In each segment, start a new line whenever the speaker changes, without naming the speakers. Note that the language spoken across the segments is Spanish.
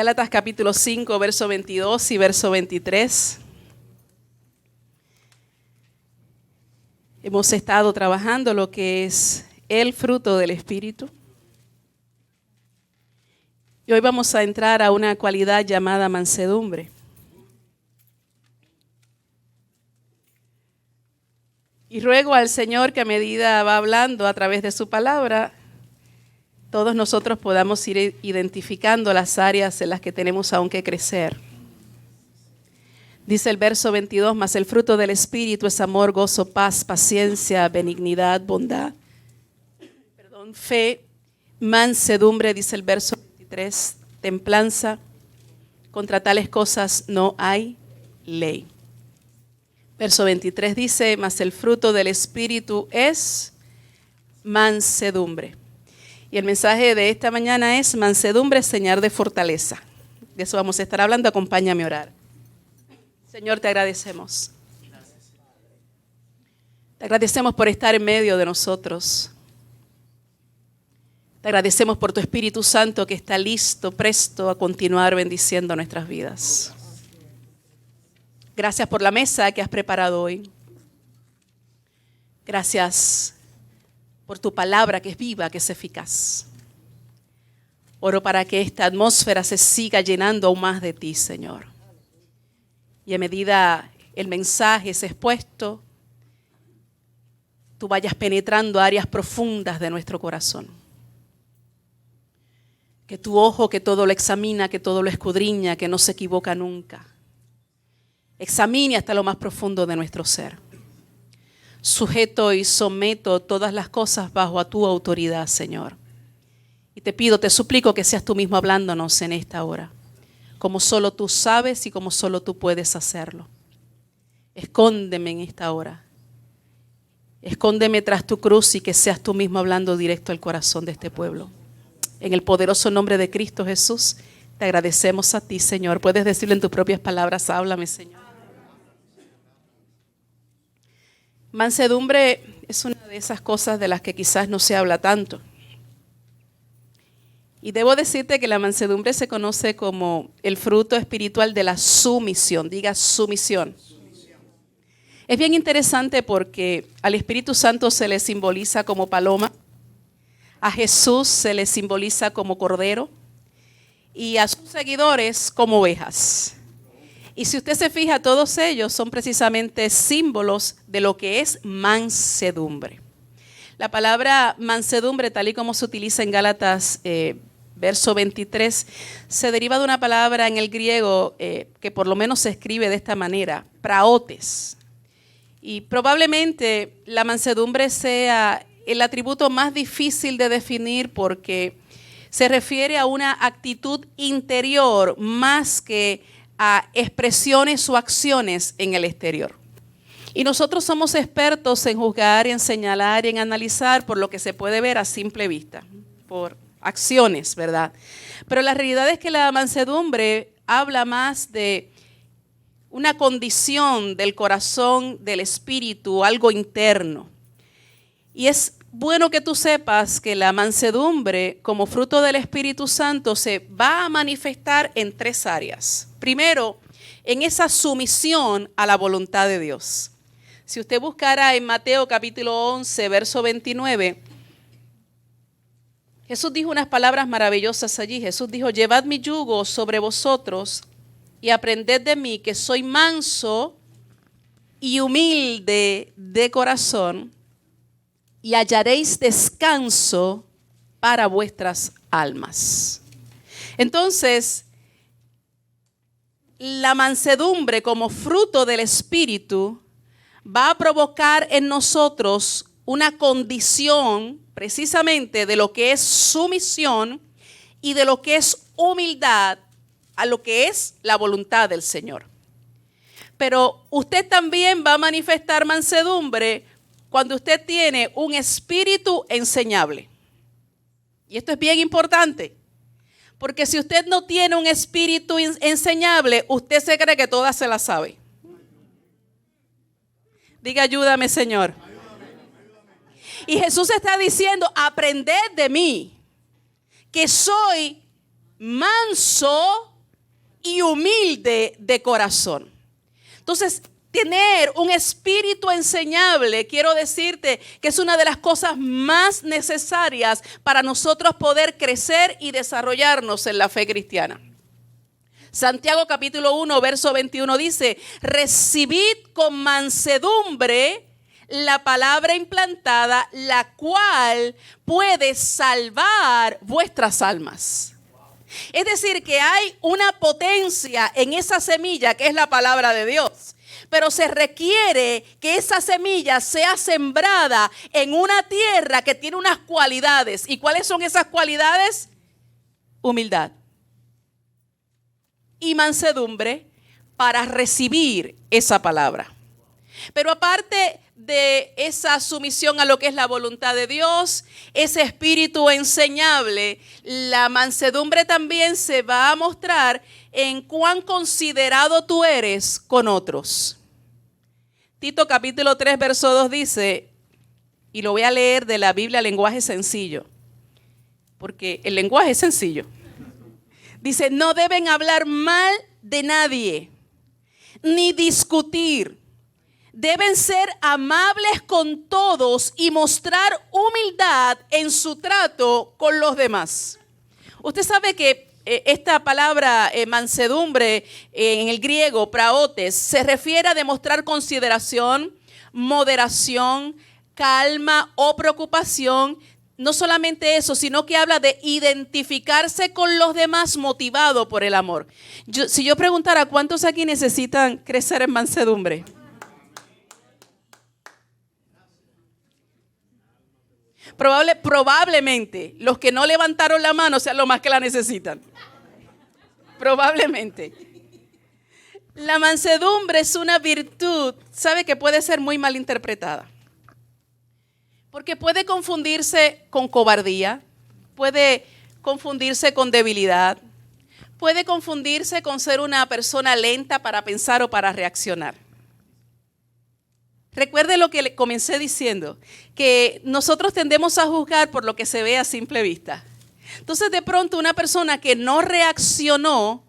Gálatas capítulo 5, verso 22 y verso 23. Hemos estado trabajando lo que es el fruto del Espíritu. Y hoy vamos a entrar a una cualidad llamada mansedumbre. Y ruego al Señor que a medida va hablando a través de su palabra, todos nosotros podamos ir identificando las áreas en las que tenemos aún que crecer. Dice el verso 22, mas el fruto del Espíritu es amor, gozo, paz, paciencia, benignidad, bondad, fe, mansedumbre, dice el verso 23, templanza. Contra tales cosas no hay ley. Verso 23 dice, mas el fruto del Espíritu es mansedumbre. Y el mensaje de esta mañana es mansedumbre, señal de fortaleza. De eso vamos a estar hablando. Acompáñame a orar. Señor, te agradecemos. Te agradecemos por estar en medio de nosotros. Te agradecemos por tu Espíritu Santo que está listo, presto a continuar bendiciendo nuestras vidas. Gracias por la mesa que has preparado hoy. Gracias por tu palabra que es viva, que es eficaz. Oro para que esta atmósfera se siga llenando aún más de ti, Señor. Y a medida el mensaje es expuesto, tú vayas penetrando áreas profundas de nuestro corazón. Que tu ojo que todo lo examina, que todo lo escudriña, que no se equivoca nunca, examine hasta lo más profundo de nuestro ser. Sujeto y someto todas las cosas bajo a tu autoridad, Señor. Y te pido, te suplico que seas tú mismo hablándonos en esta hora, como solo tú sabes y como solo tú puedes hacerlo. Escóndeme en esta hora. Escóndeme tras tu cruz y que seas tú mismo hablando directo al corazón de este pueblo. En el poderoso nombre de Cristo Jesús, te agradecemos a ti, Señor. Puedes decirlo en tus propias palabras, háblame, Señor. Mansedumbre es una de esas cosas de las que quizás no se habla tanto. Y debo decirte que la mansedumbre se conoce como el fruto espiritual de la sumisión. Diga sumisión. Es bien interesante porque al Espíritu Santo se le simboliza como paloma, a Jesús se le simboliza como cordero y a sus seguidores como ovejas. Y si usted se fija, todos ellos son precisamente símbolos de lo que es mansedumbre. La palabra mansedumbre, tal y como se utiliza en Gálatas verso 23, se deriva de una palabra en el griego que por lo menos se escribe de esta manera, praotes. Y probablemente la mansedumbre sea el atributo más difícil de definir porque se refiere a una actitud interior más que a expresiones o acciones en el exterior. Y nosotros somos expertos en juzgar, en señalar y en analizar por lo que se puede ver a simple vista, por acciones, ¿verdad? Pero la realidad es que la mansedumbre habla más de una condición del corazón, del espíritu, algo interno. Y es bueno que tú sepas que la mansedumbre, como fruto del Espíritu Santo, se va a manifestar en tres áreas. Primero, en esa sumisión a la voluntad de Dios. Si usted buscara en Mateo capítulo 11, verso 29, Jesús dijo unas palabras maravillosas allí. Jesús dijo, llevad mi yugo sobre vosotros y aprended de mí, que soy manso y humilde de corazón, y hallaréis descanso para vuestras almas. Entonces, la mansedumbre como fruto del Espíritu va a provocar en nosotros una condición precisamente de lo que es sumisión y de lo que es humildad a lo que es la voluntad del Señor. Pero usted también va a manifestar mansedumbre cuando usted tiene un espíritu enseñable. Y esto es bien importante, porque si usted no tiene un espíritu enseñable, usted se cree que todas se las sabe. Diga, ayúdame, Señor. Y Jesús está diciendo, aprended de mí, que soy manso y humilde de corazón. Entonces, tener un espíritu enseñable, quiero decirte que es una de las cosas más necesarias para nosotros poder crecer y desarrollarnos en la fe cristiana. Santiago capítulo 1, verso 21 dice, recibid con mansedumbre la palabra implantada, la cual puede salvar vuestras almas. Es decir, que hay una potencia en esa semilla que es la palabra de Dios. Pero se requiere que esa semilla sea sembrada en una tierra que tiene unas cualidades. ¿Y cuáles son esas cualidades? Humildad y mansedumbre para recibir esa palabra. Pero aparte de esa sumisión a lo que es la voluntad de Dios, ese espíritu enseñable, la mansedumbre también se va a mostrar en cuán considerado tú eres con otros. Tito capítulo 3, verso 2 dice, y lo voy a leer de la Biblia lenguaje sencillo, porque el lenguaje es sencillo. Dice, no deben hablar mal de nadie, ni discutir. Deben ser amables con todos y mostrar humildad en su trato con los demás. Usted sabe que esta palabra mansedumbre en el griego, praotes, se refiere a demostrar consideración, moderación, calma o preocupación. No solamente eso, sino que habla de identificarse con los demás motivado por el amor. Si yo preguntara, ¿cuántos aquí necesitan crecer en mansedumbre? Probablemente los que no levantaron la mano sean los más que la necesitan. Probablemente. La mansedumbre es una virtud, sabe que puede ser muy mal interpretada. Porque puede confundirse con cobardía, puede confundirse con debilidad, puede confundirse con ser una persona lenta para pensar o para reaccionar. Recuerde lo que le comencé diciendo, que nosotros tendemos a juzgar por lo que se ve a simple vista. Entonces, de pronto, una persona que no reaccionó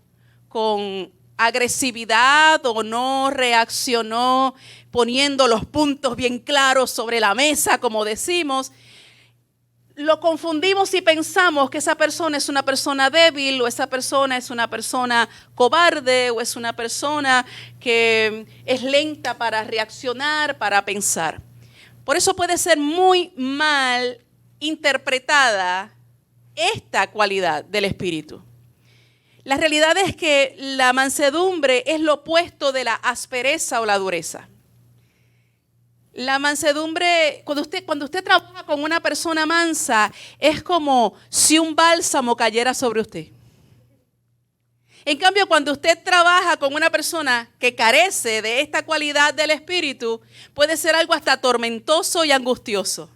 con agresividad o no reaccionó poniendo los puntos bien claros sobre la mesa, como decimos, lo confundimos y pensamos que esa persona es una persona débil o esa persona es una persona cobarde o es una persona que es lenta para reaccionar, para pensar. Por eso puede ser muy mal interpretada esta cualidad del espíritu. La realidad es que la mansedumbre es lo opuesto de la aspereza o la dureza. La mansedumbre, cuando usted trabaja con una persona mansa, es como si un bálsamo cayera sobre usted. En cambio, cuando usted trabaja con una persona que carece de esta cualidad del espíritu, puede ser algo hasta tormentoso y angustioso.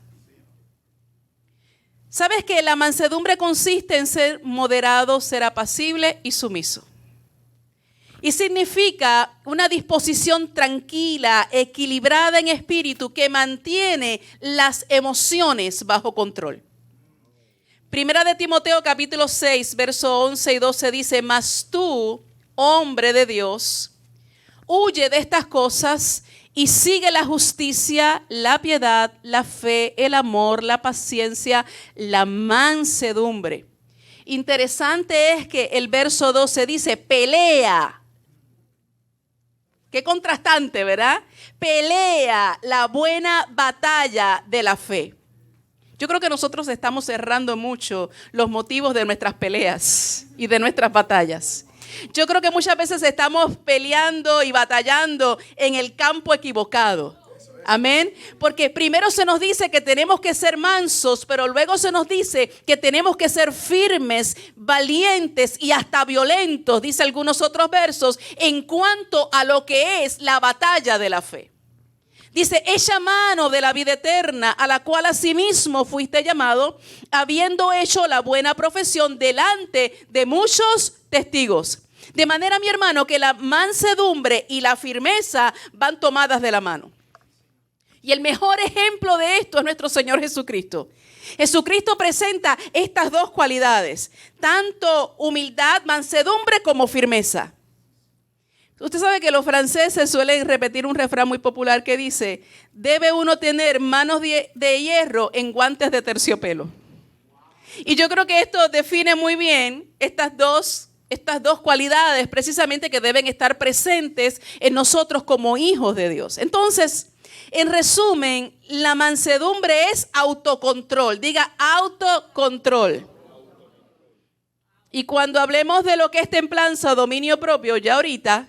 ¿Sabes que la mansedumbre consiste en ser moderado, ser apacible y sumiso? Y significa una disposición tranquila, equilibrada en espíritu, que mantiene las emociones bajo control. Primera de Timoteo capítulo 6, verso 11 y 12 dice, mas tú, hombre de Dios, huye de estas cosas y sigue la justicia, la piedad, la fe, el amor, la paciencia, la mansedumbre. Interesante es que el verso 12 dice, pelea. Qué contrastante, ¿verdad? Pelea la buena batalla de la fe. Yo creo que nosotros estamos errando mucho los motivos de nuestras peleas y de nuestras batallas. Yo creo que muchas veces estamos peleando y batallando en el campo equivocado. Amén. Porque primero se nos dice que tenemos que ser mansos, pero luego se nos dice que tenemos que ser firmes, valientes y hasta violentos, dice algunos otros versos, en cuanto a lo que es la batalla de la fe. Dice, echa mano de la vida eterna, a la cual asimismo fuiste llamado, habiendo hecho la buena profesión delante de muchos testigos. De manera, mi hermano, que la mansedumbre y la firmeza van tomadas de la mano. Y el mejor ejemplo de esto es nuestro Señor Jesucristo. Jesucristo presenta estas dos cualidades, tanto humildad, mansedumbre como firmeza. Usted sabe que los franceses suelen repetir un refrán muy popular que dice, debe uno tener manos de hierro en guantes de terciopelo. Y yo creo que esto define muy bien estas dos cualidades precisamente que deben estar presentes en nosotros como hijos de Dios. Entonces, en resumen, la mansedumbre es autocontrol. Diga autocontrol. Y cuando hablemos de lo que es templanza o dominio propio, ya ahorita,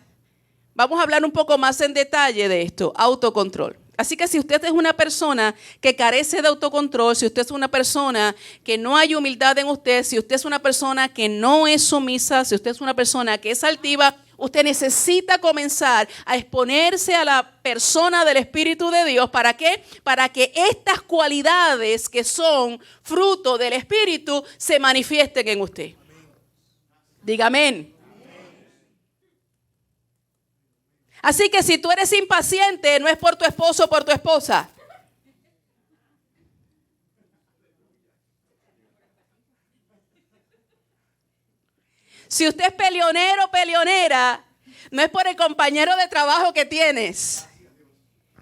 vamos a hablar un poco más en detalle de esto, autocontrol. Así que si usted es una persona que carece de autocontrol, si usted es una persona que no hay humildad en usted, si usted es una persona que no es sumisa, si usted es una persona que es altiva, usted necesita comenzar a exponerse a la persona del Espíritu de Dios. ¿Para qué? Para que estas cualidades que son fruto del Espíritu se manifiesten en usted. Diga amén. Así que si tú eres impaciente, no es por tu esposo o por tu esposa. Si usted es peleonero o peleonera, no es por el compañero de trabajo que tienes.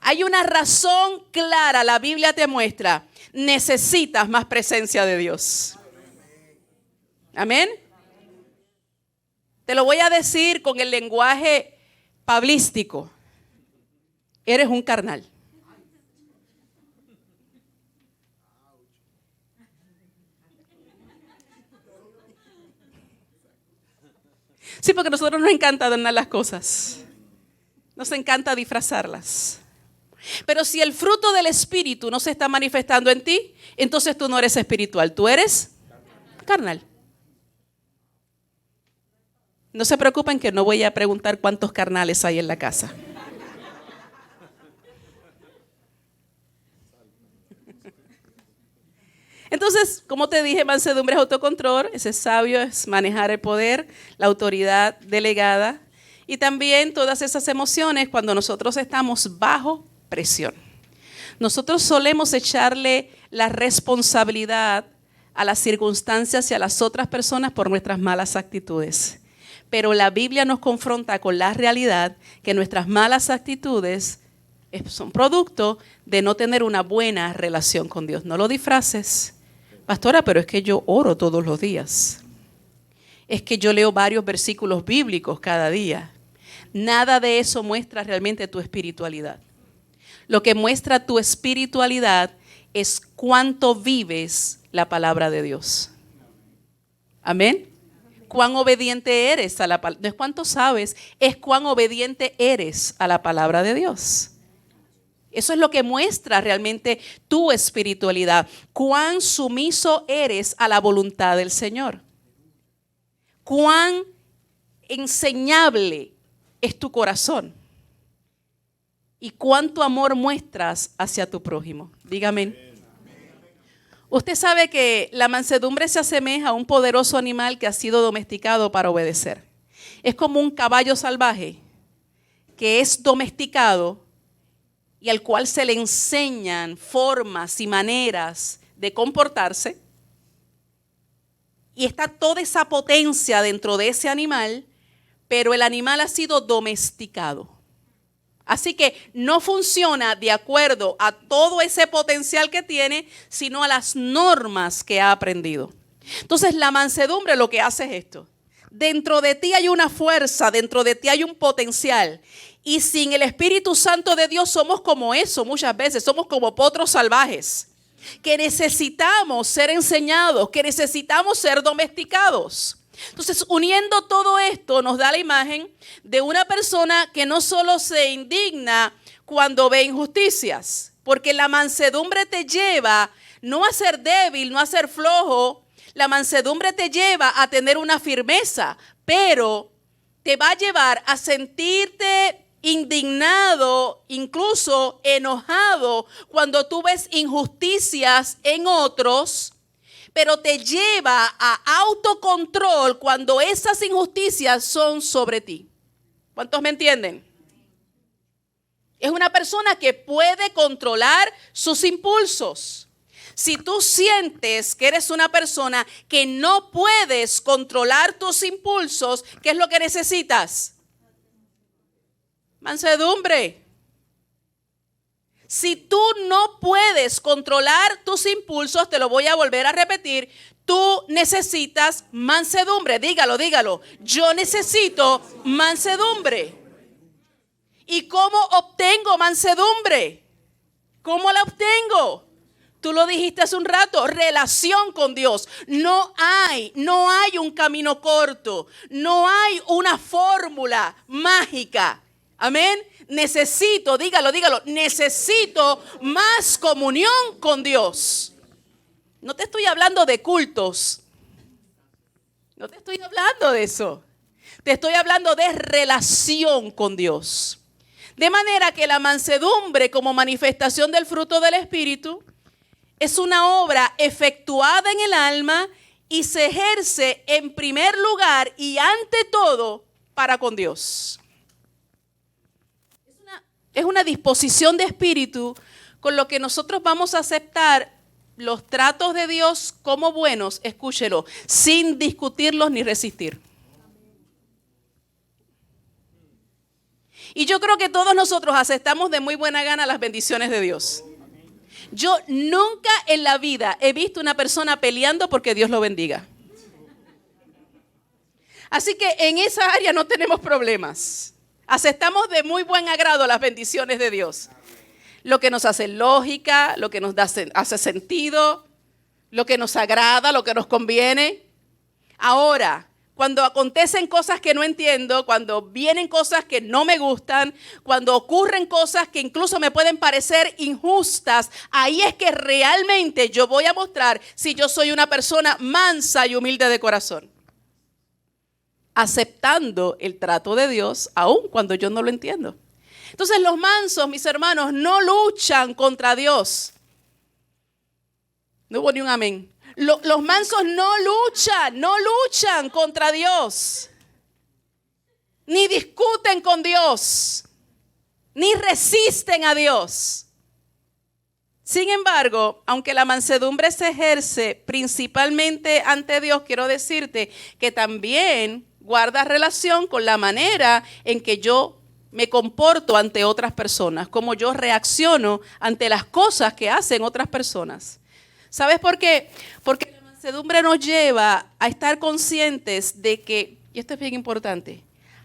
Hay una razón clara, la Biblia te muestra. Necesitas más presencia de Dios. Amén. Te lo voy a decir con el lenguaje pablístico. Eres un carnal. Sí, porque a nosotros nos encanta adornar las cosas. Nos encanta disfrazarlas. Pero si el fruto del Espíritu no se está manifestando en ti, entonces tú no eres espiritual, tú eres carnal. No se preocupen que no voy a preguntar cuántos carnales hay en la casa. Entonces, como te dije, mansedumbre es autocontrol, ese sabio es manejar el poder, la autoridad delegada y también todas esas emociones cuando nosotros estamos bajo presión. Nosotros solemos echarle la responsabilidad a las circunstancias y a las otras personas por nuestras malas actitudes. Pero la Biblia nos confronta con la realidad que nuestras malas actitudes son producto de no tener una buena relación con Dios. No lo disfraces. Pastora, pero es que yo oro todos los días. Es que yo leo varios versículos bíblicos cada día. Nada de eso muestra realmente tu espiritualidad. Lo que muestra tu espiritualidad es cuánto vives la palabra de Dios. Amén. Cuán obediente eres a la palabra. No es cuánto sabes, es cuán obediente eres a la palabra de Dios. Eso es lo que muestra realmente tu espiritualidad. Cuán sumiso eres a la voluntad del Señor. Cuán enseñable es tu corazón. Y cuánto amor muestras hacia tu prójimo. Dígame. Usted sabe que la mansedumbre se asemeja a un poderoso animal que ha sido domesticado para obedecer. Es como un caballo salvaje que es domesticado y al cual se le enseñan formas y maneras de comportarse. Y está toda esa potencia dentro de ese animal, pero el animal ha sido domesticado. Así que no funciona de acuerdo a todo ese potencial que tiene, sino a las normas que ha aprendido. Entonces la mansedumbre lo que hace es esto. Dentro de ti hay una fuerza, dentro de ti hay un potencial. Y sin el Espíritu Santo de Dios somos como eso muchas veces, somos como potros salvajes. Que necesitamos ser enseñados, que necesitamos ser domesticados. Entonces, uniendo todo esto, nos da la imagen de una persona que no solo se indigna cuando ve injusticias, porque la mansedumbre te lleva no a ser débil, no a ser flojo. La mansedumbre te lleva a tener una firmeza, pero te va a llevar a sentirte indignado, incluso enojado, cuando tú ves injusticias en otros, pero te lleva a autocontrol cuando esas injusticias son sobre ti. ¿Cuántos me entienden? Es una persona que puede controlar sus impulsos. Si tú sientes que eres una persona que no puedes controlar tus impulsos, ¿qué es lo que necesitas? Mansedumbre. Si tú no puedes controlar tus impulsos, te lo voy a volver a repetir, tú necesitas mansedumbre. Dígalo, dígalo. Yo necesito mansedumbre. ¿Y cómo obtengo mansedumbre? ¿Cómo la obtengo? Tú lo dijiste hace un rato, relación con Dios. No hay un camino corto, no hay una fórmula mágica. Amén. Necesito, dígalo, necesito más comunión con Dios. No te estoy hablando de cultos. No te estoy hablando de eso. Te estoy hablando de relación con Dios. De manera que la mansedumbre como manifestación del fruto del Espíritu es una obra efectuada en el alma y se ejerce en primer lugar y ante todo para con Dios. Es una disposición de espíritu con lo que nosotros vamos a aceptar los tratos de Dios como buenos, escúchelo, sin discutirlos ni resistir. Y yo creo que todos nosotros aceptamos de muy buena gana las bendiciones de Dios. Yo nunca en la vida he visto una persona peleando porque Dios lo bendiga. Así que en esa área no tenemos problemas. Aceptamos de muy buen agrado las bendiciones de Dios. Lo que nos hace lógica, lo que nos hace sentido, lo que nos agrada, lo que nos conviene. Ahora, cuando acontecen cosas que no entiendo, cuando vienen cosas que no me gustan, cuando ocurren cosas que incluso me pueden parecer injustas, ahí es que realmente yo voy a mostrar si yo soy una persona mansa y humilde de corazón. Aceptando el trato de Dios, aun cuando yo no lo entiendo. Entonces los mansos, mis hermanos, no luchan contra Dios. No hubo ni un amén. Los mansos no luchan contra Dios. Ni discuten con Dios. Ni resisten a Dios. Sin embargo, aunque la mansedumbre se ejerce principalmente ante Dios, quiero decirte que también guarda relación con la manera en que yo me comporto ante otras personas, cómo yo reacciono ante las cosas que hacen otras personas. ¿Sabes por qué? Porque la mansedumbre nos lleva a estar conscientes de que, y esto es bien importante,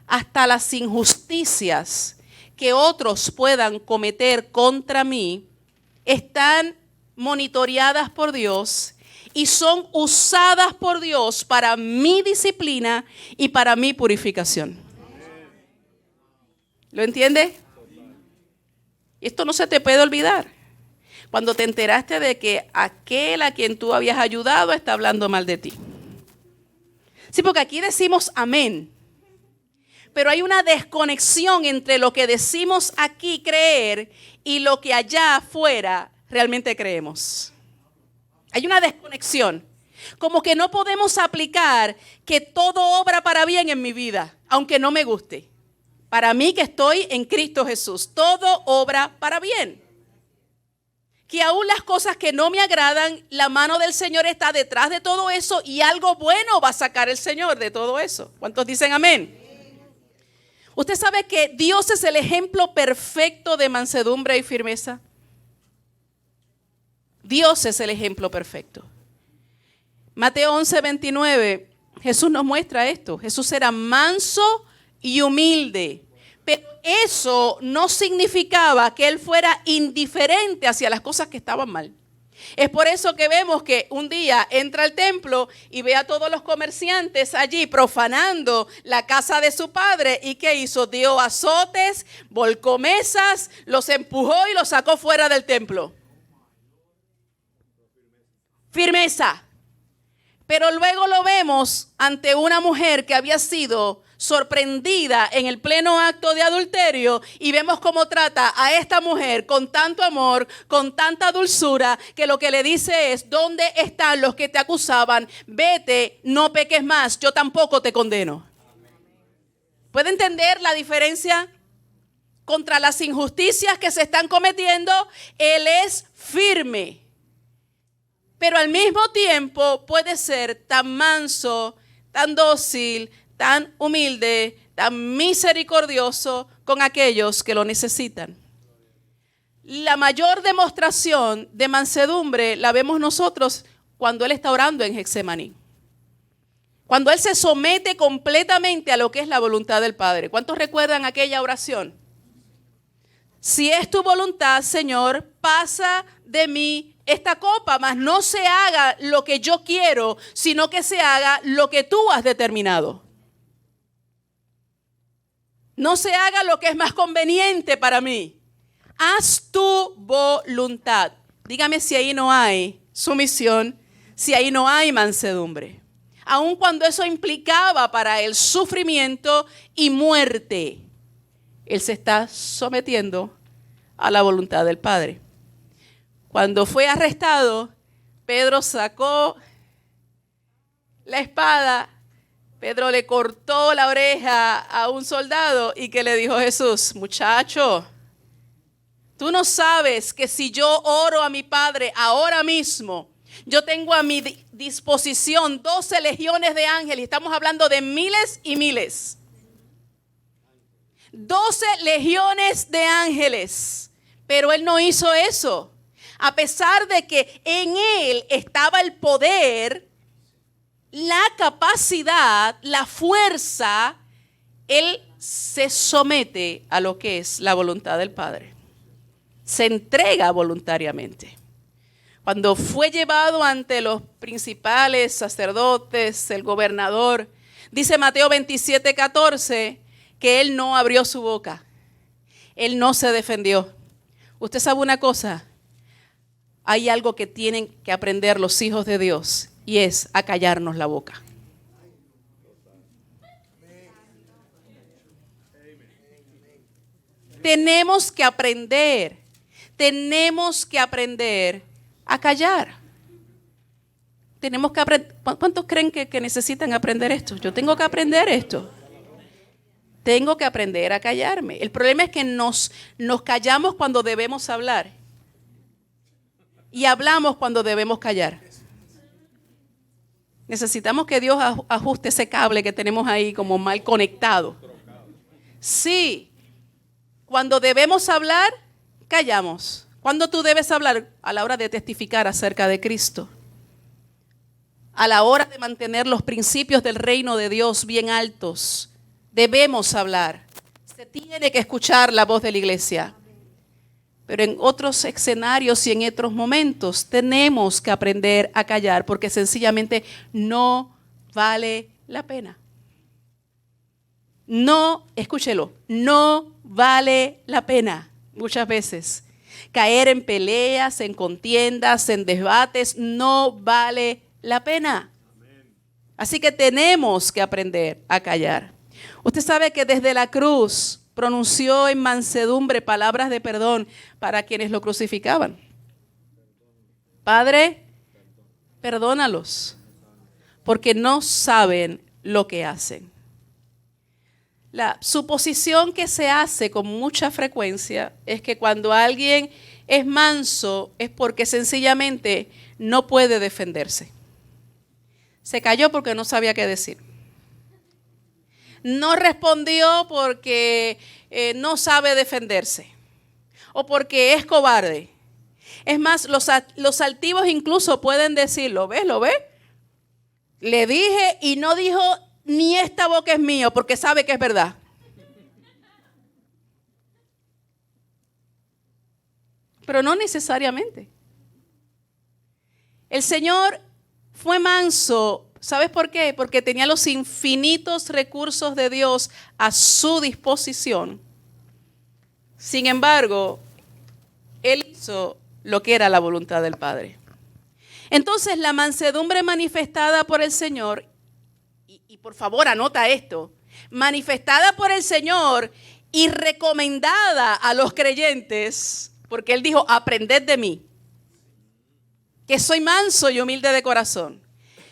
hasta las injusticias que otros puedan cometer contra mí están monitoreadas por Dios y son usadas por Dios para mi disciplina y para mi purificación. ¿Lo entiendes? Esto no se te puede olvidar. Cuando te enteraste de que aquel a quien tú habías ayudado está hablando mal de ti. Sí, porque aquí decimos amén. Pero hay una desconexión entre lo que decimos aquí creer y lo que allá afuera realmente creemos. Hay una desconexión. Como que no podemos aplicar que todo obra para bien en mi vida, aunque no me guste. Para mí que estoy en Cristo Jesús, todo obra para bien. Que aún las cosas que no me agradan, la mano del Señor está detrás de todo eso y algo bueno va a sacar el Señor de todo eso. ¿Cuántos dicen amén? Usted sabe que Dios es el ejemplo perfecto de mansedumbre y firmeza. Dios es el ejemplo perfecto. Mateo 11:29, Jesús nos muestra esto. Jesús era manso y humilde. Pero eso no significaba que él fuera indiferente hacia las cosas que estaban mal. Es por eso que vemos que un día entra al templo y ve a todos los comerciantes allí profanando la casa de su padre. ¿Y qué hizo? Dio azotes, volcó mesas, los empujó y los sacó fuera del templo. Firmeza. Pero luego lo vemos ante una mujer que había sido sorprendida en el pleno acto de adulterio y vemos cómo trata a esta mujer con tanto amor, con tanta dulzura, que lo que le dice es: ¿dónde están los que te acusaban? Vete, no peques más, yo tampoco te condeno. ¿Puede entender la diferencia? contra las injusticias que se están cometiendo, Él es firme. Pero al mismo tiempo puede ser tan manso, tan dócil, tan humilde, tan misericordioso con aquellos que lo necesitan. La mayor demostración de mansedumbre la vemos nosotros cuando Él está orando en Getsemaní. Cuando Él se somete completamente a lo que es la voluntad del Padre. ¿Cuántos recuerdan aquella oración? Si es tu voluntad, Señor, pasa de mí esta copa, mas no se haga lo que yo quiero, sino que se haga lo que tú has determinado. No se haga lo que es más conveniente para mí. Haz tu voluntad. Dígame si ahí no hay sumisión, si ahí no hay mansedumbre. Aun cuando eso implicaba para él sufrimiento y muerte, Él se está sometiendo a la voluntad del Padre. Cuando fue arrestado, Pedro sacó la espada. Pedro le cortó la oreja a un soldado y que le dijo Jesús: muchacho, tú no sabes que si yo oro a mi Padre ahora mismo, yo tengo a mi disposición 12 legiones de ángeles. Estamos hablando de miles y miles. 12 legiones de ángeles. Pero Él no hizo eso. A pesar de que en Él estaba el poder, la capacidad, la fuerza, Él se somete a lo que es la voluntad del Padre. Se entrega voluntariamente. Cuando fue llevado ante los principales sacerdotes, el gobernador, dice Mateo 27:14, que Él no abrió su boca. Él no se defendió. Usted sabe una cosa, hay algo que tienen que aprender los hijos de Dios y es a callarnos la boca. Tenemos que aprender a callar. Tenemos que aprender. ¿Cuántos creen que necesitan aprender esto? Yo tengo que aprender esto. Tengo que aprender a callarme. El problema es que nos callamos cuando debemos hablar. Y hablamos cuando debemos callar. Necesitamos que Dios ajuste ese cable que tenemos ahí como mal conectado. Sí. Cuando debemos hablar, callamos. ¿Cuándo tú debes hablar? A la hora de testificar acerca de Cristo. A la hora de mantener los principios del reino de Dios bien altos. Debemos hablar. Se tiene que escuchar la voz de la iglesia. Pero en otros escenarios y en otros momentos tenemos que aprender a callar porque sencillamente no vale la pena. No, escúchelo, no vale la pena muchas veces. Caer en peleas, en contiendas, en debates, no vale la pena. Así que tenemos que aprender a callar. Usted sabe que desde la cruz pronunció en mansedumbre palabras de perdón para quienes lo crucificaban. Padre, perdónalos, porque no saben lo que hacen. La suposición que se hace con mucha frecuencia es que cuando alguien es manso es porque sencillamente no puede defenderse. Se calló porque no sabía qué decir. No respondió porque no sabe defenderse o porque es cobarde. Es más, los altivos incluso pueden decir, ¿lo ves? Le dije y no dijo ni esta boca es mío porque sabe que es verdad. Pero no necesariamente. El Señor fue manso. ¿Sabes por qué? Porque tenía los infinitos recursos de Dios a su disposición. Sin embargo, Él hizo lo que era la voluntad del Padre. Entonces, la mansedumbre manifestada por el Señor, y por favor anota esto, manifestada por el Señor y recomendada a los creyentes, porque Él dijo, aprended de mí, que soy manso y humilde de corazón.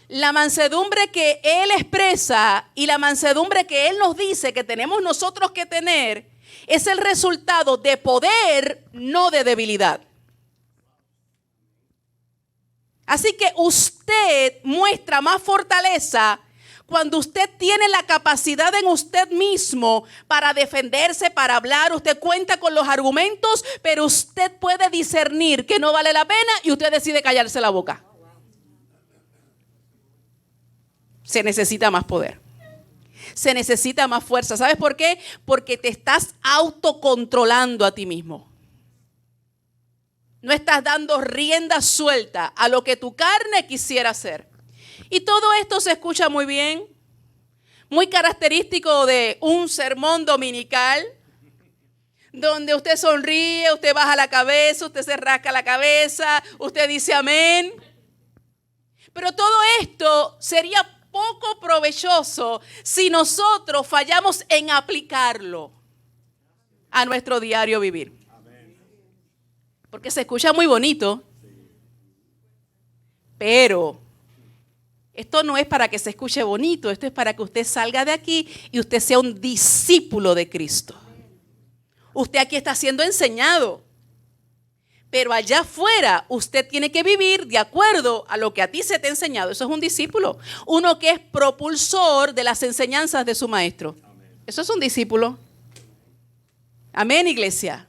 La mansedumbre que Él expresa y la mansedumbre que Él nos dice que tenemos nosotros que tener Es el resultado de poder, no de debilidad. Así que usted muestra más fortaleza cuando usted tiene la capacidad en usted mismo para defenderse, para hablar. Usted cuenta con los argumentos, pero usted puede discernir que no vale la pena y usted decide callarse la boca. Se necesita más poder. Se necesita más fuerza. ¿Sabes por qué? Porque te estás autocontrolando a ti mismo. No estás dando rienda suelta a lo que tu carne quisiera hacer. Y todo esto se escucha muy bien, muy característico de un sermón dominical, donde usted sonríe, usted baja la cabeza, usted se rasca la cabeza, usted dice amén. Pero todo esto sería poco provechoso si nosotros fallamos en aplicarlo a nuestro diario vivir. Porque se escucha muy bonito, pero esto no es para que se escuche bonito, esto es para que usted salga de aquí y usted sea un discípulo de Cristo. Usted aquí está siendo enseñado, pero allá afuera usted tiene que vivir de acuerdo a lo que a ti se te ha enseñado. Eso es un discípulo, uno que es propulsor de las enseñanzas de su maestro. Eso es un discípulo. Amén, iglesia.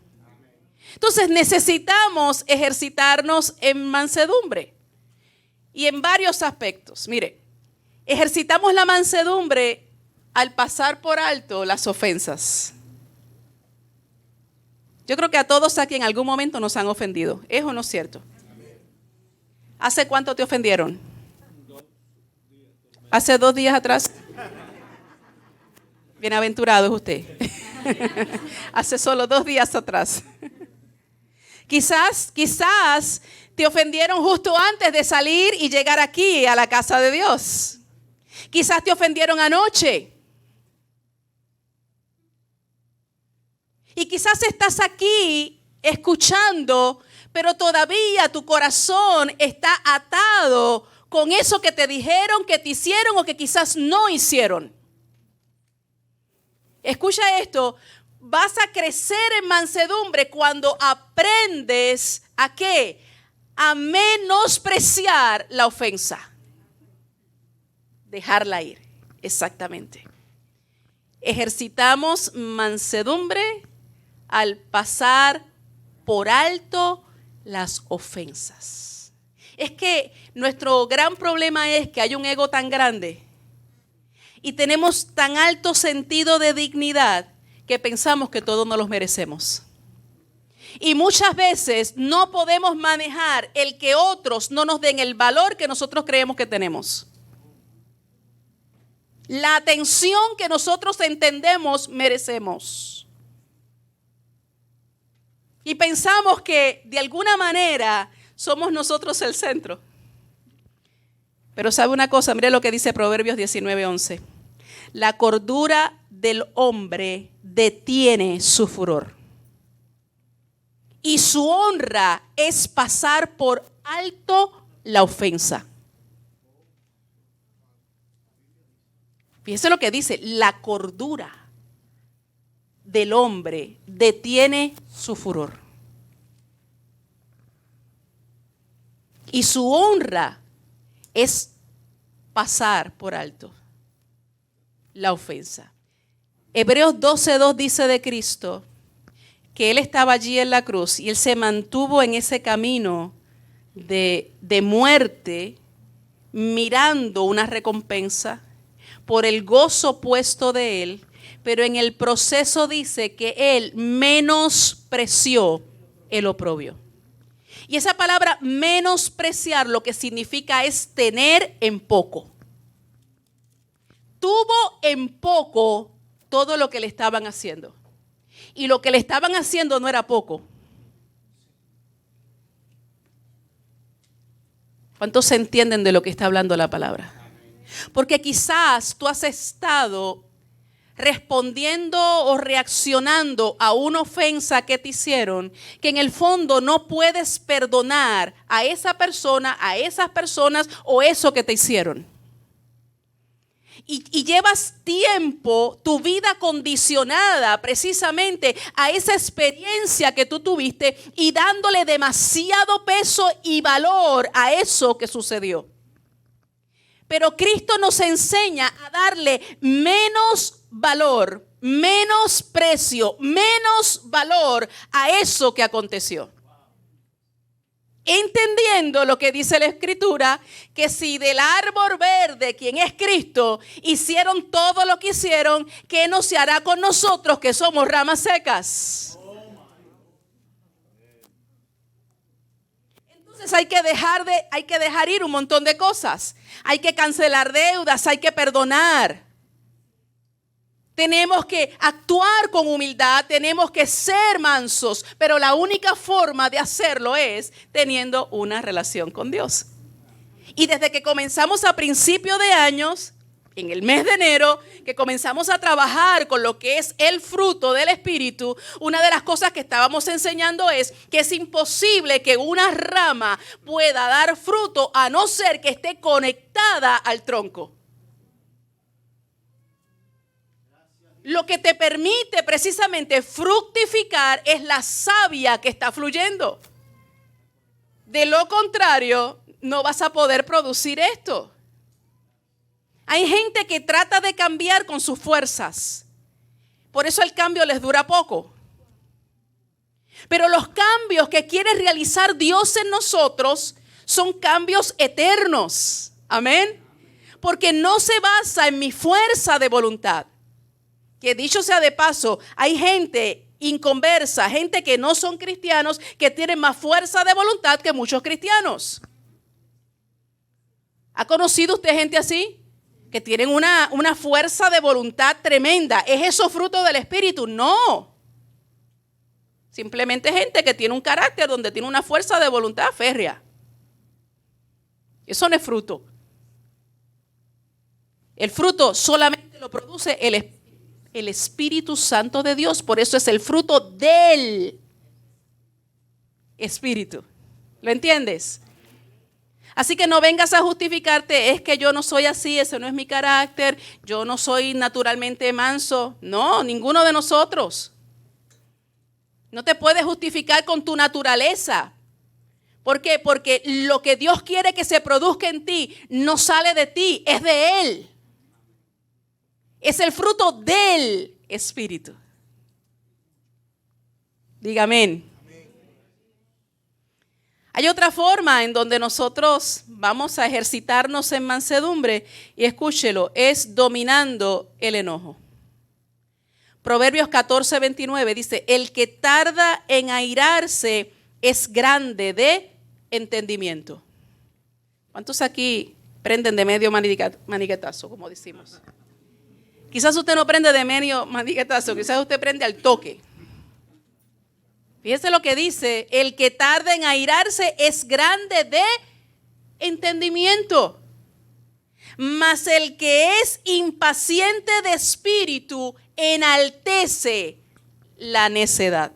Entonces necesitamos ejercitarnos en mansedumbre y en varios aspectos. Mire, ejercitamos la mansedumbre al pasar por alto las ofensas. Yo creo que a todos aquí en algún momento nos han ofendido. ¿Es o no es cierto? ¿Hace cuánto te ofendieron? ¿Hace 2 días atrás? Bienaventurado es usted. Hace solo 2 días atrás. Quizás te ofendieron justo antes de salir y llegar aquí a la casa de Dios. Quizás te ofendieron anoche. Y quizás estás aquí escuchando, pero todavía tu corazón está atado con eso que te dijeron, que te hicieron o que quizás no hicieron. Escucha esto. Vas a crecer en mansedumbre cuando aprendes ¿a qué? A menospreciar la ofensa. Dejarla ir, exactamente. Ejercitamos mansedumbre al pasar por alto las ofensas. Es que nuestro gran problema es que hay un ego tan grande y tenemos tan alto sentido de dignidad que pensamos que todos nos los merecemos. Y muchas veces no podemos manejar el que otros no nos den el valor que nosotros creemos que tenemos. La atención que nosotros entendemos merecemos. Y pensamos que de alguna manera somos nosotros el centro. Pero sabe una cosa, mire lo que dice Proverbios 19:11. La cordura del hombre detiene su furor. Y su honra es pasar por alto la ofensa. Fíjese lo que dice, la cordura del hombre detiene su furor. Y su honra es pasar por alto la ofensa. Hebreos 12:2 dice de Cristo que Él estaba allí en la cruz y Él se mantuvo en ese camino de muerte, mirando una recompensa por el gozo puesto de Él, pero en el proceso dice que Él menospreció el oprobio. Y esa palabra menospreciar lo que significa es tener en poco. Tuvo en poco todo lo que le estaban haciendo. Y lo que le estaban haciendo no era poco. ¿Cuántos entienden de lo que está hablando la palabra? Porque quizás tú has estado respondiendo o reaccionando a una ofensa que te hicieron, que en el fondo no puedes perdonar a esa persona, a esas personas o eso que te hicieron. y llevas tiempo, tu vida condicionada precisamente a esa experiencia que tú tuviste y dándole demasiado peso y valor a eso que sucedió. Pero Cristo nos enseña a darle menos valor, menos precio, menos valor a eso que aconteció. Entendiendo lo que dice la Escritura, que si del árbol verde, quien es Cristo, hicieron todo lo que hicieron, ¿qué no se hará con nosotros que somos ramas secas? Entonces hay que dejar ir un montón de cosas. Hay que cancelar deudas, hay que perdonar. Tenemos que actuar con humildad, tenemos que ser mansos, pero la única forma de hacerlo es teniendo una relación con Dios. Y desde que comenzamos a principio de años, en el mes de enero, que comenzamos a trabajar con lo que es el fruto del Espíritu, una de las cosas que estábamos enseñando es que es imposible que una rama pueda dar fruto a no ser que esté conectada al tronco. Lo que te permite precisamente fructificar es la savia que está fluyendo. De lo contrario, no vas a poder producir esto. Hay gente que trata de cambiar con sus fuerzas. Por eso el cambio les dura poco. Pero los cambios que quiere realizar Dios en nosotros son cambios eternos. Amén. Porque no se basa en mi fuerza de voluntad. Que dicho sea de paso, hay gente inconversa, gente que no son cristianos, que tienen más fuerza de voluntad que muchos cristianos. ¿Ha conocido usted gente así? Que tienen una fuerza de voluntad tremenda. ¿Es eso fruto del Espíritu? No. Simplemente gente que tiene un carácter donde tiene una fuerza de voluntad férrea. Eso no es fruto. El fruto solamente lo produce el Espíritu Santo de Dios. Por eso es el fruto del Espíritu. ¿Lo entiendes? Así que no vengas a justificarte, es que yo no soy así, ese no es mi carácter, yo no soy naturalmente manso. No, ninguno de nosotros. No te puedes justificar con tu naturaleza. ¿Por qué? Porque lo que Dios quiere que se produzca en ti no sale de ti, es de Él. Es el fruto del Espíritu. Diga amén. Hay otra forma en donde nosotros vamos a ejercitarnos en mansedumbre y escúchelo, es dominando el enojo. Proverbios 14:29 dice, el que tarda en airarse es grande de entendimiento. ¿Cuántos aquí prenden de medio maniguetazo, como decimos? Quizás usted no prende de medio maniguetazo, quizás usted prende al toque. Fíjese lo que dice, el que tarda en airarse es grande de entendimiento, mas el que es impaciente de espíritu enaltece la necedad.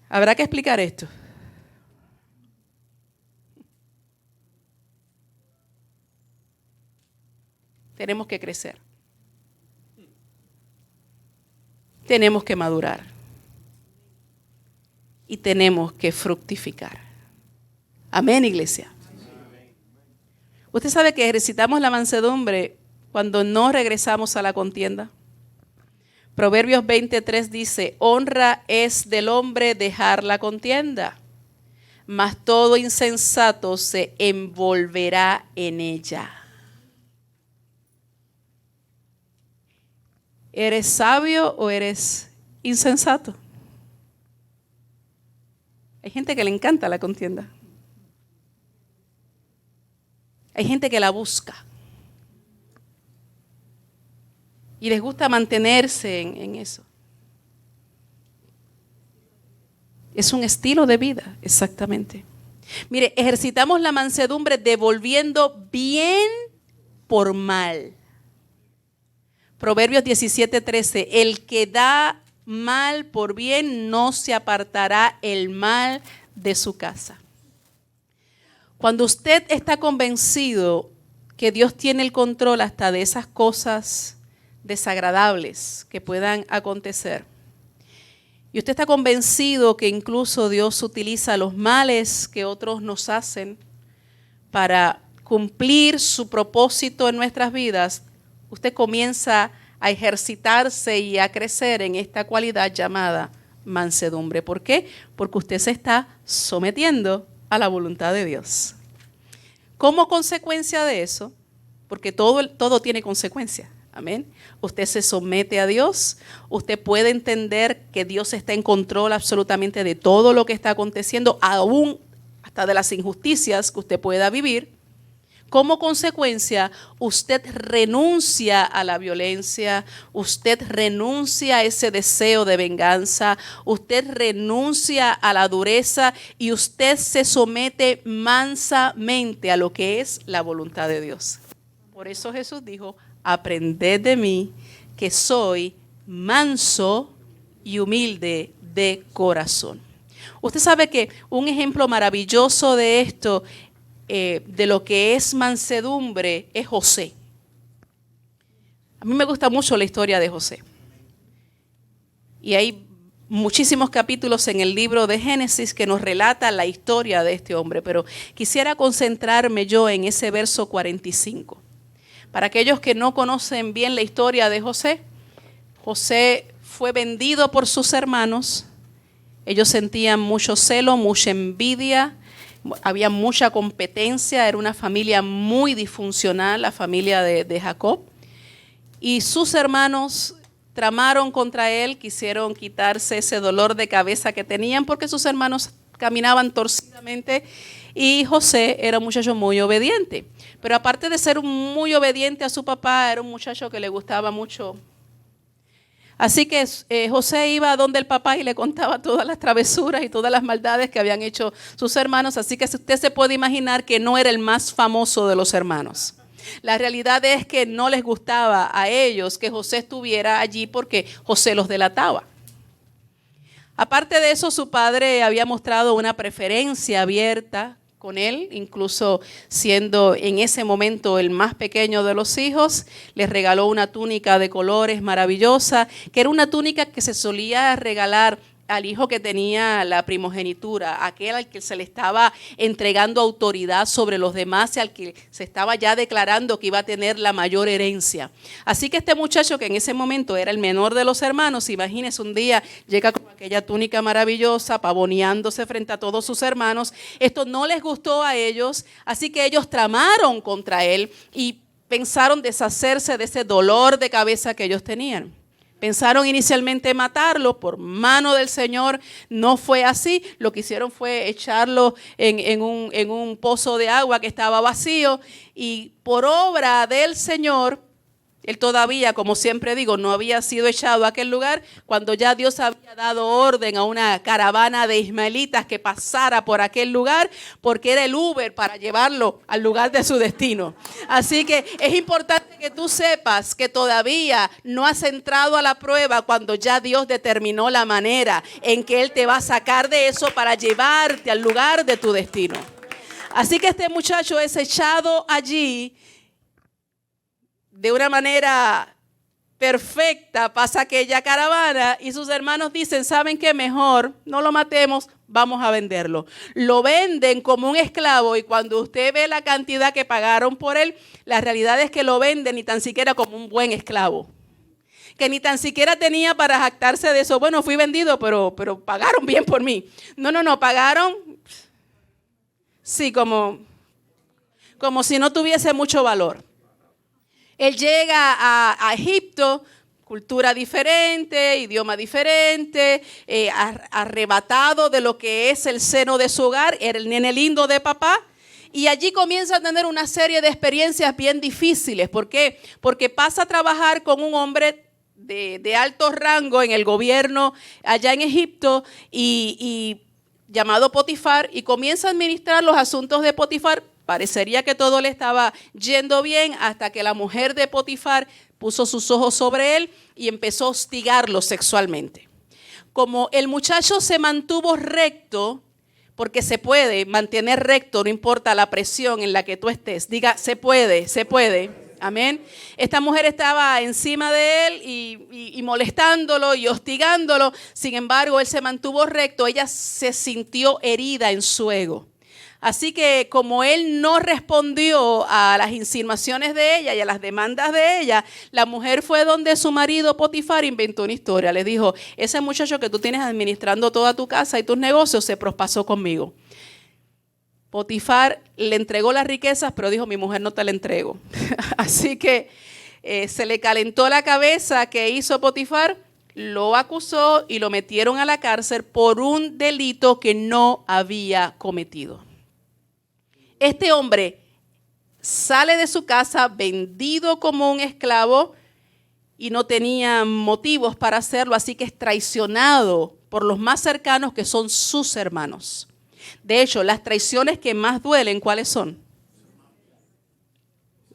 Habrá que explicar esto. Tenemos que crecer. Tenemos que madurar. Y tenemos que fructificar. Amén, iglesia. Usted sabe que ejercitamos la mansedumbre cuando no regresamos a la contienda. Proverbios 23 dice, honra es del hombre dejar la contienda, mas todo insensato se envolverá en ella. ¿Eres sabio o eres insensato? Hay gente que le encanta la contienda. Hay gente que la busca. Y les gusta mantenerse en eso. Es un estilo de vida, exactamente. Mire, ejercitamos la mansedumbre devolviendo bien por mal. Proverbios 17:13, el que da mal por bien no se apartará el mal de su casa. Cuando usted está convencido que Dios tiene el control hasta de esas cosas desagradables que puedan acontecer. Y usted está convencido que incluso Dios utiliza los males que otros nos hacen para cumplir su propósito en nuestras vidas. Usted comienza a ejercitarse y a crecer en esta cualidad llamada mansedumbre. ¿Por qué? Porque usted se está sometiendo a la voluntad de Dios. Como consecuencia de eso, porque todo tiene consecuencias, amén. Usted se somete a Dios, usted puede entender que Dios está en control absolutamente de todo lo que está aconteciendo, aún hasta de las injusticias que usted pueda vivir. Como consecuencia, usted renuncia a la violencia, usted renuncia a ese deseo de venganza, usted renuncia a la dureza y usted se somete mansamente a lo que es la voluntad de Dios. Por eso Jesús dijo, aprended de mí, que soy manso y humilde de corazón. Usted sabe que un ejemplo maravilloso de esto, de lo que es mansedumbre, es José. A mí me gusta mucho la historia de José. Y hay muchísimos capítulos en el libro de Génesis que nos relata la historia de este hombre, pero quisiera concentrarme yo en ese verso 45. Para aquellos que no conocen bien la historia de José, José fue vendido por sus hermanos. Ellos sentían mucho celo, mucha envidia, había mucha competencia, era una familia muy disfuncional, la familia de Jacob. Y sus hermanos tramaron contra él, quisieron quitarse ese dolor de cabeza que tenían porque sus hermanos caminaban torcidamente y José era un muchacho muy obediente. Pero aparte de ser muy obediente a su papá, era un muchacho que le gustaba mucho. Así que José iba a donde el papá y le contaba todas las travesuras y todas las maldades que habían hecho sus hermanos. Así que usted se puede imaginar que no era el más famoso de los hermanos. La realidad es que no les gustaba a ellos que José estuviera allí porque José los delataba. Aparte de eso, su padre había mostrado una preferencia abierta con él, incluso siendo en ese momento el más pequeño de los hijos, les regaló una túnica de colores maravillosa, que era una túnica que se solía regalar al hijo que tenía la primogenitura, aquel al que se le estaba entregando autoridad sobre los demás y al que se estaba ya declarando que iba a tener la mayor herencia. Así que este muchacho, que en ese momento era el menor de los hermanos, imagínense, un día llega con aquella túnica maravillosa, pavoneándose frente a todos sus hermanos. Esto no les gustó a ellos, así que ellos tramaron contra él y pensaron deshacerse de ese dolor de cabeza que ellos tenían. Pensaron inicialmente matarlo, por mano del Señor no fue así. Lo que hicieron fue echarlo en un pozo de agua que estaba vacío y por obra del Señor, él todavía, como siempre digo, no había sido echado a aquel lugar cuando ya Dios había dado orden a una caravana de ismaelitas que pasara por aquel lugar porque era el Uber para llevarlo al lugar de su destino. Así que es importante que tú sepas que todavía no has entrado a la prueba cuando ya Dios determinó la manera en que Él te va a sacar de eso para llevarte al lugar de tu destino. Así que este muchacho es echado allí. De una manera perfecta pasa aquella caravana y sus hermanos dicen, ¿saben qué? Mejor no lo matemos, vamos a venderlo. Lo venden como un esclavo y cuando usted ve la cantidad que pagaron por él, la realidad es que lo venden ni tan siquiera como un buen esclavo. Que ni tan siquiera tenía para jactarse de eso. Bueno, fui vendido, pero pagaron bien por mí. No, pagaron, sí, como si no tuviese mucho valor. Él llega a Egipto, cultura diferente, idioma diferente, arrebatado de lo que es el seno de su hogar, era el nene lindo de papá. Y allí comienza a tener una serie de experiencias bien difíciles. ¿Por qué? Porque pasa a trabajar con un hombre de alto rango en el gobierno allá en Egipto y llamado Potifar, y comienza a administrar los asuntos de Potifar. Parecería que todo le estaba yendo bien hasta que la mujer de Potifar puso sus ojos sobre él y empezó a hostigarlo sexualmente. Como el muchacho se mantuvo recto, porque se puede mantener recto, no importa la presión en la que tú estés. Diga, se puede, se puede. Amén. Esta mujer estaba encima de él y molestándolo y hostigándolo. Sin embargo, él se mantuvo recto. Ella se sintió herida en su ego. Así que como él no respondió a las insinuaciones de ella y a las demandas de ella, la mujer fue donde su marido Potifar inventó una historia. Le dijo, ese muchacho que tú tienes administrando toda tu casa y tus negocios se prospasó conmigo. Potifar le entregó las riquezas, pero dijo, mi mujer no te la entrego. Así que se le calentó la cabeza. ¿Qué hizo Potifar? Lo acusó y lo metieron a la cárcel por un delito que no había cometido. Este hombre sale de su casa vendido como un esclavo y no tenía motivos para hacerlo, así que es traicionado por los más cercanos, que son sus hermanos. De hecho, las traiciones que más duelen, ¿cuáles son?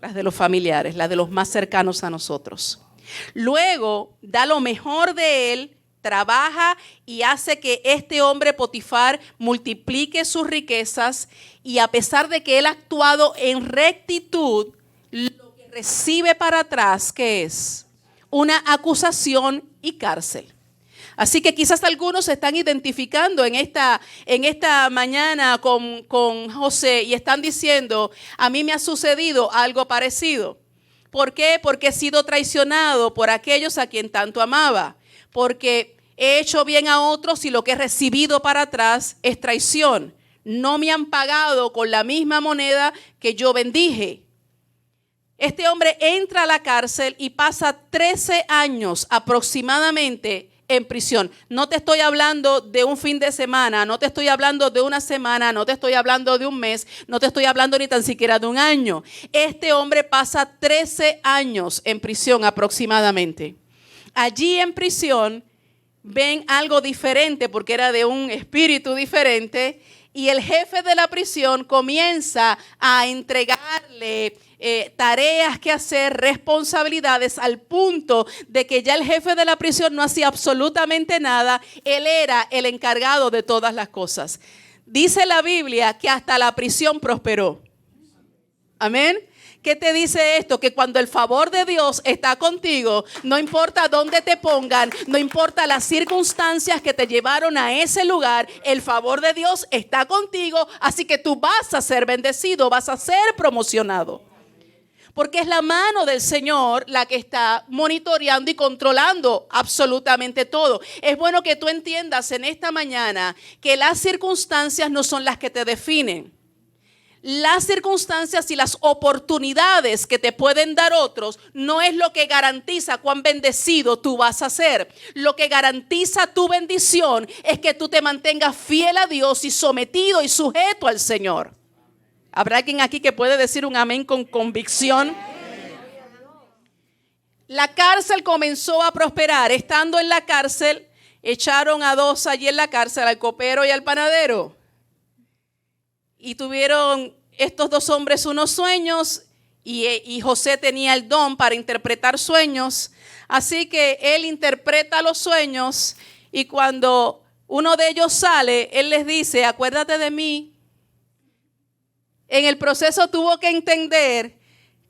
Las de los familiares, las de los más cercanos a nosotros. Luego, da lo mejor de él, trabaja y hace que este hombre Potifar multiplique sus riquezas, y a pesar de que él ha actuado en rectitud, lo que recibe para atrás, ¿qué es? Una acusación y cárcel. Así que quizás algunos se están identificando en esta mañana con José y están diciendo, a mí me ha sucedido algo parecido. ¿Por qué? Porque he sido traicionado por aquellos a quien tanto amaba. Porque he hecho bien a otros y lo que he recibido para atrás es traición. No me han pagado con la misma moneda que yo bendije. Este hombre entra a la cárcel y pasa 13 años aproximadamente en prisión. No te estoy hablando de un fin de semana, no te estoy hablando de una semana, no te estoy hablando de un mes, no te estoy hablando ni tan siquiera de un año. Este hombre pasa 13 años en prisión aproximadamente. Allí en prisión ven algo diferente porque era de un espíritu diferente, y el jefe de la prisión comienza a entregarle tareas que hacer, responsabilidades, al punto de que ya el jefe de la prisión no hacía absolutamente nada. Él era el encargado de todas las cosas. Dice la Biblia que hasta la prisión prosperó. Amén. ¿Qué te dice esto? Que cuando el favor de Dios está contigo, no importa dónde te pongan, no importa las circunstancias que te llevaron a ese lugar, el favor de Dios está contigo, así que tú vas a ser bendecido, vas a ser promocionado. Porque es la mano del Señor la que está monitoreando y controlando absolutamente todo. Es bueno que tú entiendas en esta mañana que las circunstancias no son las que te definen. Las circunstancias y las oportunidades que te pueden dar otros no es lo que garantiza cuán bendecido tú vas a ser. Lo que garantiza tu bendición es que tú te mantengas fiel a Dios y sometido y sujeto al Señor. ¿Habrá alguien aquí que puede decir un amén con convicción? La cárcel comenzó a prosperar. Estando en la cárcel, echaron a dos allí en la cárcel, al copero y al panadero. Y tuvieron estos dos hombres unos sueños, y José tenía el don para interpretar sueños. Así que él interpreta los sueños, y cuando uno de ellos sale, él les dice, acuérdate de mí. En el proceso tuvo que entender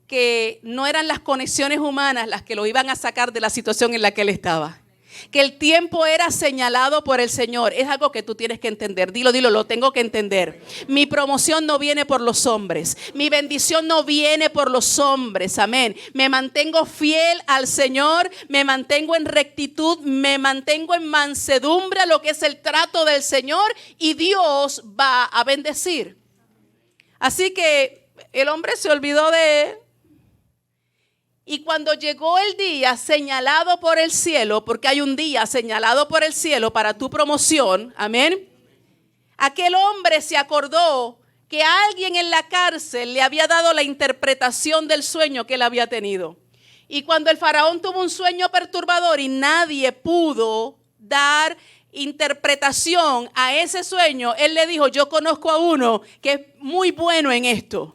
que no eran las conexiones humanas las que lo iban a sacar de la situación en la que él estaba. Que el tiempo era señalado por el Señor. Es algo que tú tienes que entender. Dilo, lo tengo que entender. Mi promoción no viene por los hombres. Mi bendición no viene por los hombres. Amén. Me mantengo fiel al Señor. Me mantengo en rectitud. Me mantengo en mansedumbre a lo que es el trato del Señor. Y Dios va a bendecir. Así que el hombre se olvidó de él. Y cuando llegó el día señalado por el cielo, porque hay un día señalado por el cielo para tu promoción, amén, aquel hombre se acordó que alguien en la cárcel le había dado la interpretación del sueño que él había tenido. Y cuando el faraón tuvo un sueño perturbador y nadie pudo dar interpretación a ese sueño, él le dijo, yo conozco a uno que es muy bueno en esto.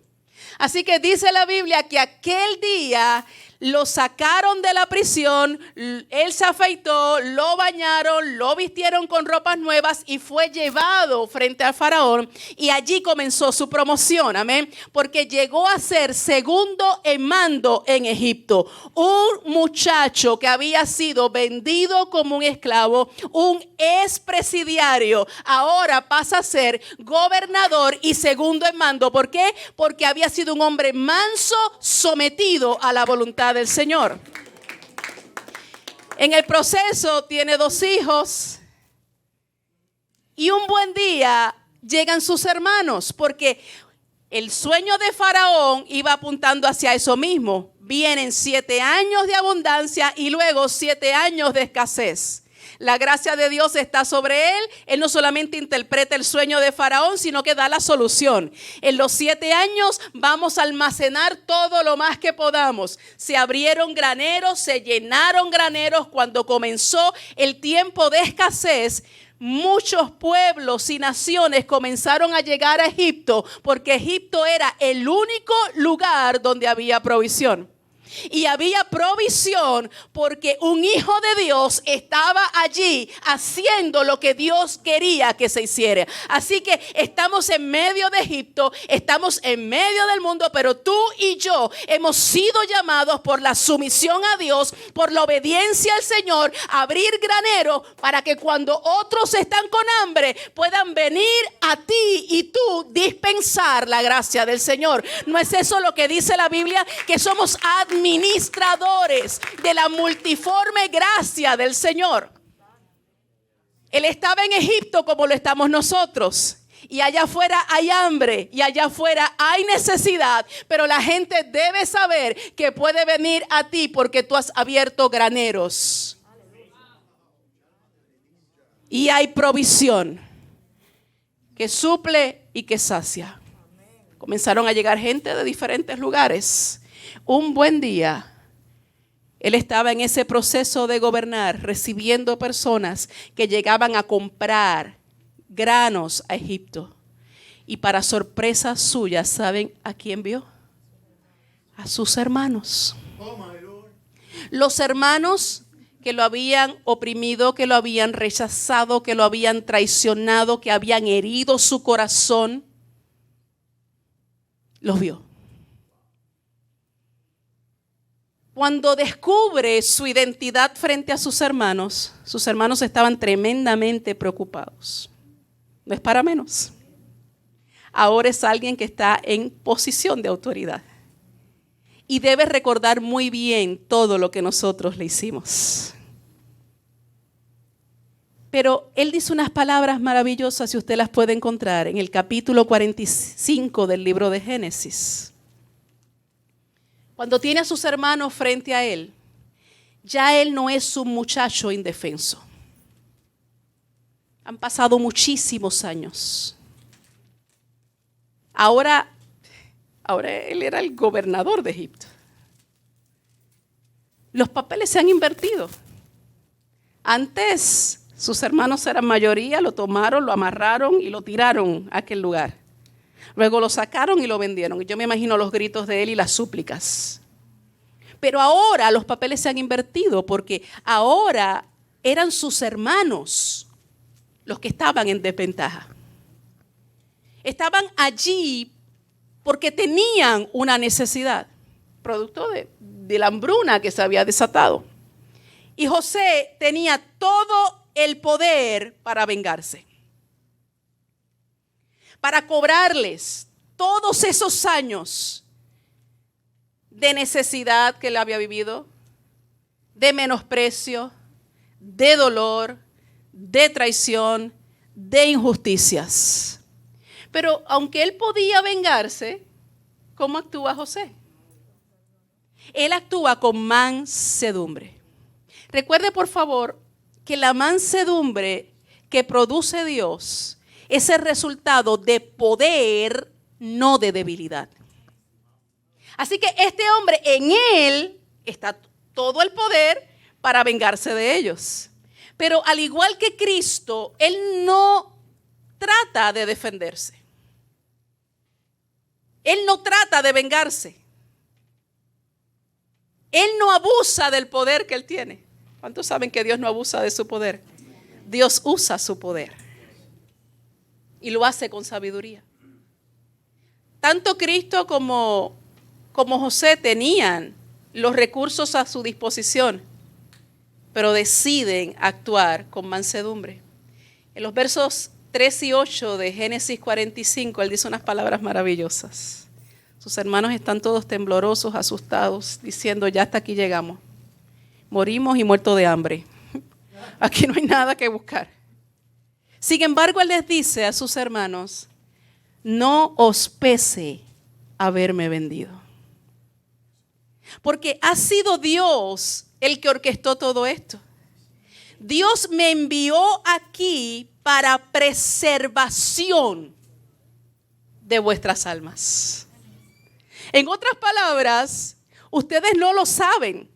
Así que dice la Biblia que aquel día lo sacaron de la prisión, él se afeitó, lo bañaron, lo vistieron con ropas nuevas y fue llevado frente al faraón, y allí comenzó su promoción, amén, porque llegó a ser segundo en mando en Egipto. Un muchacho que había sido vendido como un esclavo, un expresidiario, ahora pasa a ser gobernador y segundo en mando. ¿Por qué? Porque había sido un hombre manso, sometido a la voluntad del Señor. En el proceso tiene 2 hijos y un buen día llegan sus hermanos, porque el sueño de Faraón iba apuntando hacia eso mismo. Vienen 7 años de abundancia y luego 7 años de escasez. La gracia de Dios está sobre él. Él no solamente interpreta el sueño de Faraón, sino que da la solución. En los 7 años vamos a almacenar todo lo más que podamos. Se abrieron graneros, se llenaron graneros. Cuando comenzó el tiempo de escasez, muchos pueblos y naciones comenzaron a llegar a Egipto, porque Egipto era el único lugar donde había provisión. Y había provisión porque un hijo de Dios estaba allí haciendo lo que Dios quería que se hiciera. Así que estamos en medio de Egipto, estamos en medio del mundo, pero tú y yo hemos sido llamados por la sumisión a Dios, por la obediencia al Señor, a abrir granero para que cuando otros están con hambre puedan venir a ti y tú dispensar la gracia del Señor. ¿No es eso lo que dice la Biblia? Que somos administradores de la multiforme gracia del Señor. Él estaba en Egipto como lo estamos nosotros. Y allá afuera hay hambre y allá afuera hay necesidad. Pero la gente debe saber que puede venir a ti porque tú has abierto graneros. Y hay provisión que suple y que sacia. Comenzaron a llegar gente de diferentes lugares. Un buen día, él estaba en ese proceso de gobernar, recibiendo personas que llegaban a comprar granos a Egipto. Y para sorpresa suya, ¿saben a quién vio? A sus hermanos. Los hermanos que lo habían oprimido, que lo habían rechazado, que lo habían traicionado, que habían herido su corazón, los vio. Cuando descubre su identidad frente a sus hermanos estaban tremendamente preocupados. No es para menos. Ahora es alguien que está en posición de autoridad. Y debe recordar muy bien todo lo que nosotros le hicimos. Pero él dice unas palabras maravillosas y usted las puede encontrar en el capítulo 45 del libro de Génesis. Cuando tiene a sus hermanos frente a él, ya él no es un muchacho indefenso. Han pasado muchísimos años. Ahora él era el gobernador de Egipto. Los papeles se han invertido. Antes sus hermanos eran mayoría, lo tomaron, lo amarraron y lo tiraron a aquel lugar. Luego lo sacaron y lo vendieron. Y yo me imagino los gritos de él y las súplicas. Pero ahora los papeles se han invertido porque ahora eran sus hermanos los que estaban en desventaja. Estaban allí porque tenían una necesidad, producto de la hambruna que se había desatado. Y José tenía todo el poder para vengarse, para cobrarles todos esos años de necesidad que él había vivido, de menosprecio, de dolor, de traición, de injusticias. Pero aunque él podía vengarse, ¿cómo actúa José? Él actúa con mansedumbre. Recuerde, por favor, que la mansedumbre que produce Dios es el resultado de poder, no de debilidad. Así que este hombre, en él está todo el poder para vengarse de ellos. Pero al igual que Cristo, él no trata de defenderse. Él no trata de vengarse. Él no abusa del poder que Él tiene. ¿Cuántos saben que Dios no abusa de su poder? Dios usa su poder. Y lo hace con sabiduría. Tanto Cristo como José tenían los recursos a su disposición, pero deciden actuar con mansedumbre. En los versos 3 y 8 de Génesis 45, Él dice unas palabras maravillosas. Sus hermanos están todos temblorosos, asustados, diciendo, ya hasta aquí llegamos. Morimos y muertos de hambre. Aquí no hay nada que buscar. Sin embargo, Él les dice a sus hermanos, no os pese haberme vendido. Porque ha sido Dios el que orquestó todo esto. Dios me envió aquí para preservación de vuestras almas. En otras palabras, ustedes no lo saben,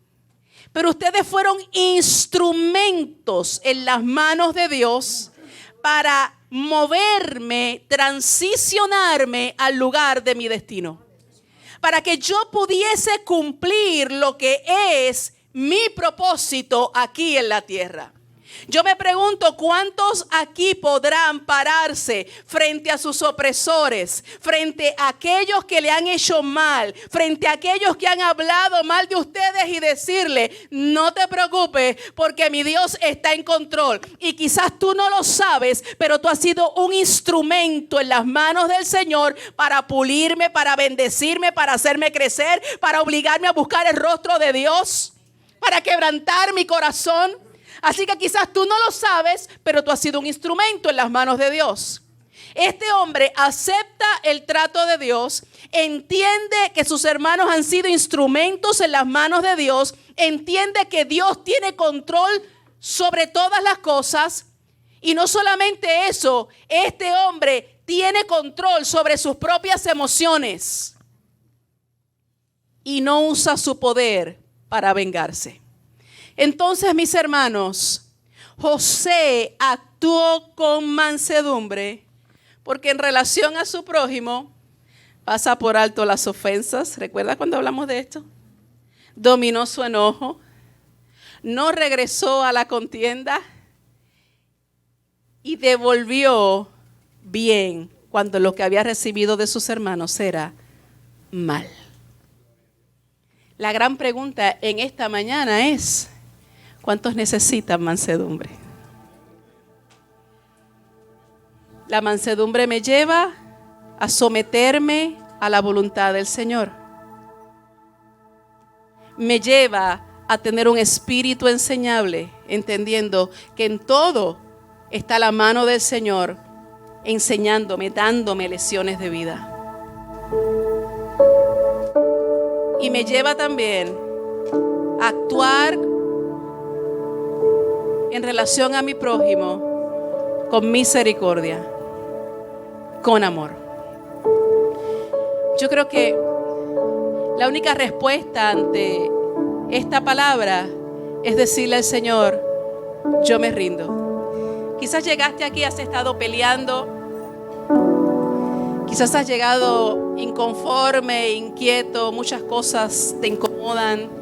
pero ustedes fueron instrumentos en las manos de Dios para moverme, transicionarme al lugar de mi destino. Para que yo pudiese cumplir lo que es mi propósito aquí en la tierra. Yo me pregunto, ¿cuántos aquí podrán pararse frente a sus opresores, frente a aquellos que le han hecho mal, frente a aquellos que han hablado mal de ustedes y decirle, no te preocupes porque mi Dios está en control? Y quizás tú no lo sabes, pero tú has sido un instrumento en las manos del Señor para pulirme, para bendecirme, para hacerme crecer, para obligarme a buscar el rostro de Dios, para quebrantar mi corazón. Así que quizás tú no lo sabes, pero tú has sido un instrumento en las manos de Dios. Este hombre acepta el trato de Dios, entiende que sus hermanos han sido instrumentos en las manos de Dios, entiende que Dios tiene control sobre todas las cosas. Y no solamente eso, este hombre tiene control sobre sus propias emociones y no usa su poder para vengarse. Entonces, mis hermanos, José actuó con mansedumbre porque en relación a su prójimo pasa por alto las ofensas. ¿Recuerda cuando hablamos de esto? Dominó su enojo, no regresó a la contienda y devolvió bien cuando lo que había recibido de sus hermanos era mal. La gran pregunta en esta mañana es, ¿cuántos necesitan mansedumbre? La mansedumbre me lleva a someterme a la voluntad del Señor. Me lleva a tener un espíritu enseñable, entendiendo que en todo está la mano del Señor, enseñándome, dándome lecciones de vida. Y me lleva también a actuar en relación a mi prójimo con misericordia, con amor. Yo creo que la única respuesta ante esta palabra es decirle al Señor, yo me rindo. Quizás llegaste aquí, has estado peleando, quizás has llegado inconforme, inquieto, muchas cosas te incomodan.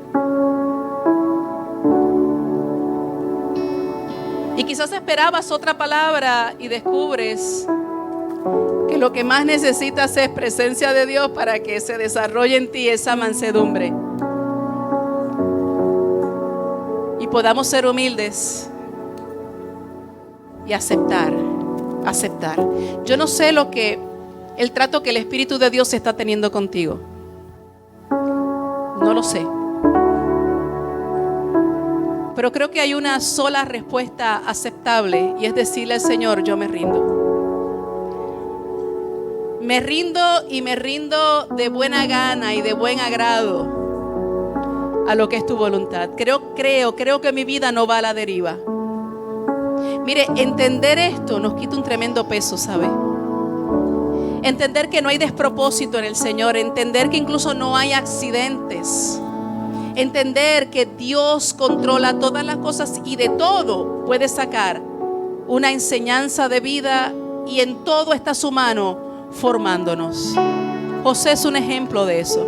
Y quizás esperabas otra palabra y descubres que lo que más necesitas es presencia de Dios para que se desarrolle en ti esa mansedumbre. Y podamos ser humildes y aceptar. Yo no sé el trato que el Espíritu de Dios está teniendo contigo. No lo sé. Pero creo que hay una sola respuesta aceptable y es decirle al Señor, yo me rindo. Me rindo y me rindo de buena gana y de buen agrado a lo que es tu voluntad. Creo que mi vida no va a la deriva. Mire, entender esto nos quita un tremendo peso, ¿sabe? Entender que no hay despropósito en el Señor, entender que incluso no hay accidentes. Entender que Dios controla todas las cosas y de todo puede sacar una enseñanza de vida y en todo está su mano formándonos. José es un ejemplo de eso.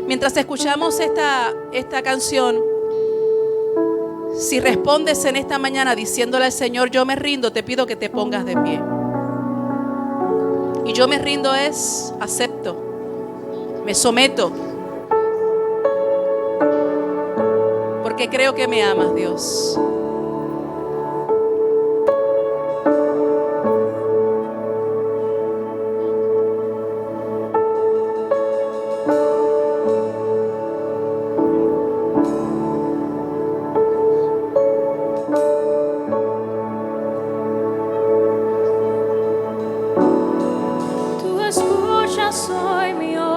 Mientras escuchamos esta canción, si respondes en esta mañana diciéndole al Señor, yo me rindo, te pido que te pongas de pie. Y yo me rindo es, acepto, me someto, porque creo que me amas, Dios.
Tú escuchas hoy mi oración.